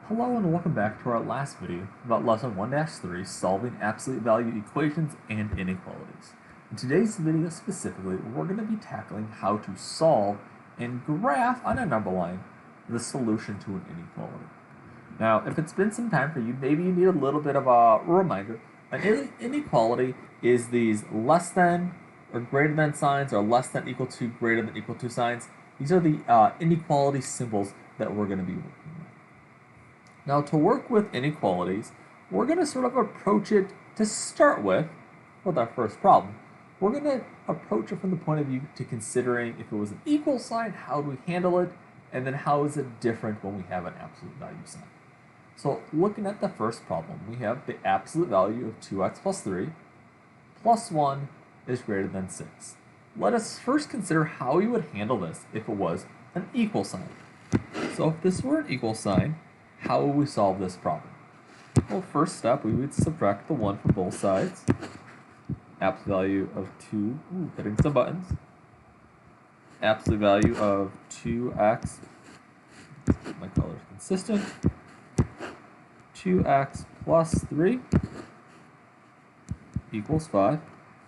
Hello and welcome back to our last video about lesson 1-3, solving absolute value equations and inequalities. In today's video specifically, we're going to be tackling how to solve and graph on a number line the solution to an inequality. Now, if it's been some time for you, maybe you need a little bit of a reminder. An inequality is these less than or greater than signs, or less than equal to, greater than equal to signs. These are the inequality symbols that we're going to be working with. Now, to work with inequalities, we're going to sort of approach it to start with our first problem. We're going to approach it from the point of view to considering if it was an equal sign, how do we handle it, and then how is it different when we have an absolute value sign. So looking at the first problem, we have the absolute value of 2x plus 3 plus 1 is greater than 6. Let us first consider how we would handle this if it was an equal sign. So if this were an equal sign, how will we solve this problem? Well, first step, we would subtract the 1 from both sides. Absolute value of 2, hitting some buttons. Absolute value of 2x, my color is consistent. 2x plus 3 equals 5.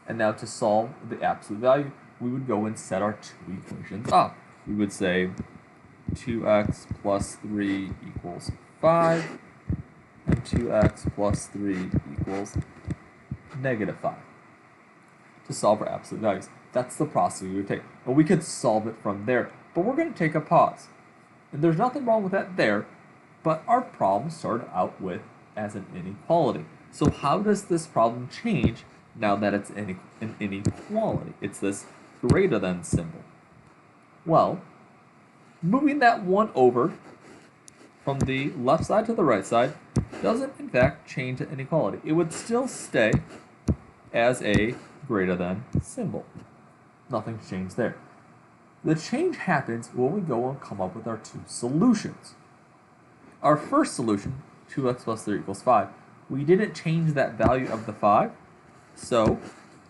And now to solve the absolute value, we would go and set our two equations up. We would say 2x plus 3 equals 5, and 2x plus 3 equals negative 5. To solve our absolute values, that's the process we would take. And we could solve it from there, but we're going to take a pause. And there's nothing wrong with that there, but our problem started out with as an inequality. So how does this problem change now that it's an inequality? It's this greater than symbol. Well, moving that 1 over from the left side to the right side doesn't in fact change the inequality. It would still stay as a greater than symbol. Nothing's changed there. The change happens when we go and come up with our two solutions. Our first solution, 2x plus 3 equals 5, we didn't change that value of the 5, so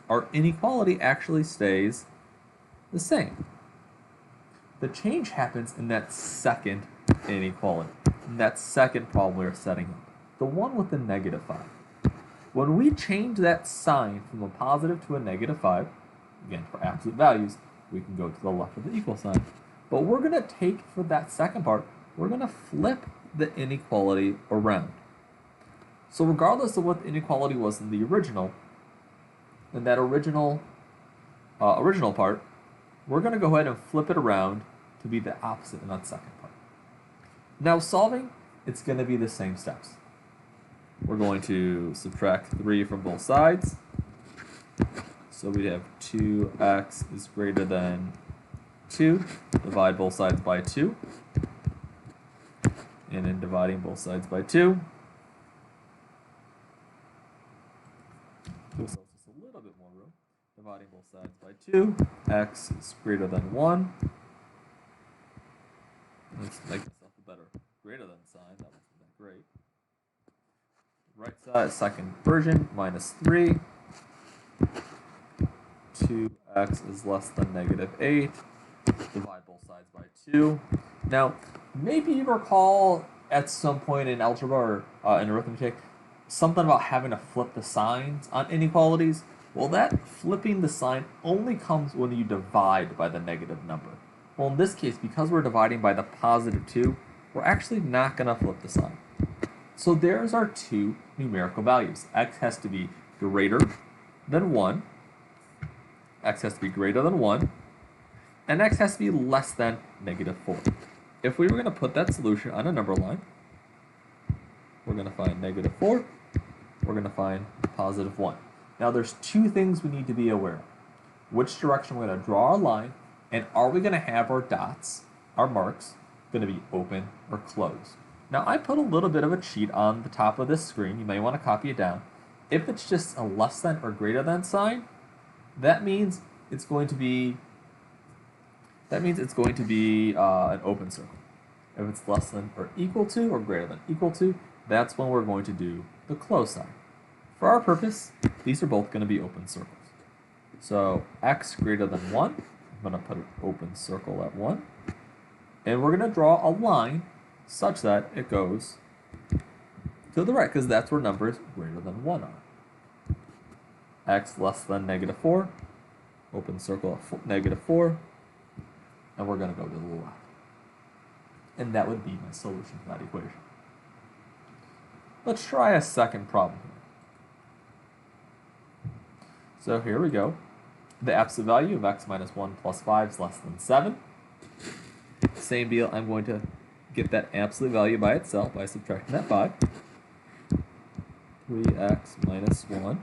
our inequality actually stays the same. The change happens in that second inequality, in that second problem we are setting up, the one with the negative 5. When we change that sign from a positive to a negative 5, again, for absolute values, we can go to the left of the equal sign. But we're going to take, for that second part, we're going to flip the inequality around. So regardless of what the inequality was in the original, in that original part, we're going to go ahead and flip it around to be the opposite in that second part. Now solving, it's going to be the same steps. We're going to subtract 3 from both sides. So we have 2x is greater than 2. Divide both sides by 2. And in dividing both sides by 2, give ourselves just a little bit more room. Dividing both sides by 2, x is greater than 1. Let's make myself a better greater than sign. That wasn't that great. Right side, second version, minus 3. 2x is less than negative 8. Divide both sides by 2. Now, maybe you recall at some point in algebra or in arithmetic something about having to flip the signs on inequalities. Well, that flipping the sign only comes when you divide by the negative number. Well, in this case, because we're dividing by the positive 2, we're actually not going to flip the sign. So there's our two numerical values. X has to be greater than 1. X has to be greater than 1. And x has to be less than negative 4. If we were going to put that solution on a number line, we're going to find negative 4. We're going to find positive 1. Now there's two things we need to be aware of. Which direction we're going to draw our line, and are we going to have our dots, our marks, going to be open or closed. Now I put a little bit of a cheat on the top of this screen. You may want to copy it down. If it's just a less than or greater than sign, that means it's going to be an open circle. If it's less than or equal to or greater than equal to, that's when we're going to do the closed sign. For our purpose, these are both going to be open circles. So x greater than 1, I'm going to put an open circle at 1. And we're going to draw a line such that it goes to the right, because that's where numbers greater than 1 are. X less than -4, open circle at -4, and we're going to go to the left. And that would be my solution to that equation. Let's try a second problem here. So here we go. The absolute value of x minus 1 plus 5 is less than 7. Same deal, I'm going to get that absolute value by itself by subtracting that 5. 3x minus 1.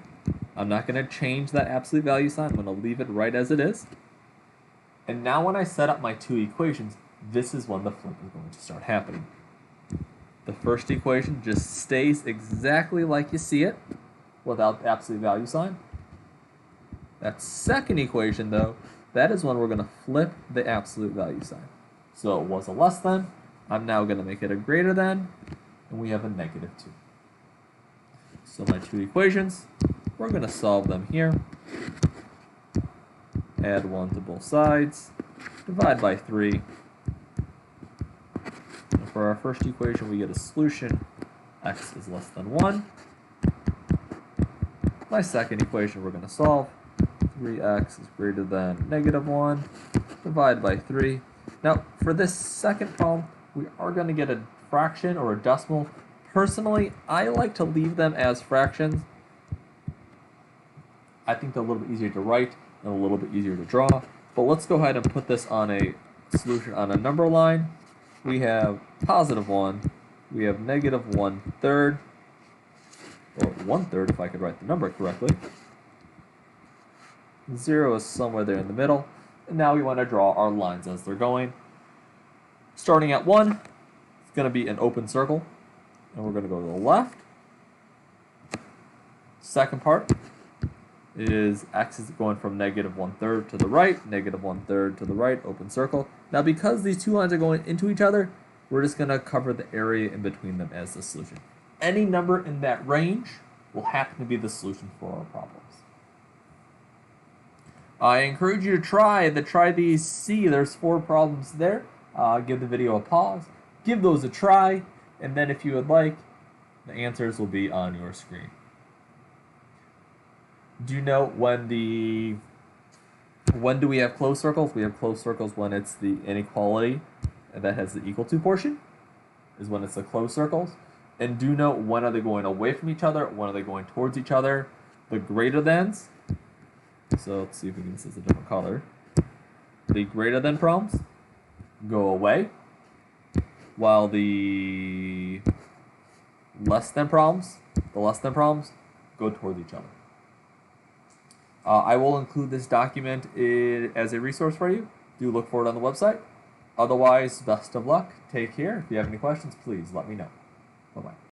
I'm not going to change that absolute value sign. I'm going to leave it right as it is. And now when I set up my two equations, this is when the flip is going to start happening. The first equation just stays exactly like you see it without the absolute value sign. That second equation, though, that is when we're going to flip the absolute value sign. So it was a less than. I'm now going to make it a greater than, and we have a -2. So my two equations, we're going to solve them here. Add 1 to both sides, divide by 3. And for our first equation, we get a solution. X is less than 1. My second equation, we're going to solve. 3x is greater than -1, divide by 3. Now, for this second problem, we are going to get a fraction or a decimal. Personally, I like to leave them as fractions. I think they're a little bit easier to write and a little bit easier to draw. But let's go ahead and put this on a solution on a number line. We have +1. We have -1/3, or 1/3 if I could write the number correctly. 0 is somewhere there in the middle. And now we want to draw our lines as they're going. Starting at 1, it's going to be an open circle. And we're going to go to the left. Second part is x is going from -1/3 to the right, -1/3 to the right, open circle. Now because these two lines are going into each other, we're just going to cover the area in between them as the solution. Any number in that range will happen to be the solution for our problems. I encourage you to try these. See, there's 4 problems there. Give the video a pause. Give those a try. And then if you would like, the answers will be on your screen. Do you know when do we have closed circles? We have closed circles when it's the inequality that has the equal to portion, is when it's the closed circles. And do you know when are they going away from each other? When are they going towards each other? The greater thans. So let's see if we can, this is a different color. The greater than problems go away, while the less than problems go towards each other. I will include this document as a resource for you. Do look for it on the website. Otherwise, best of luck. Take care. If you have any questions, please let me know. Bye-bye.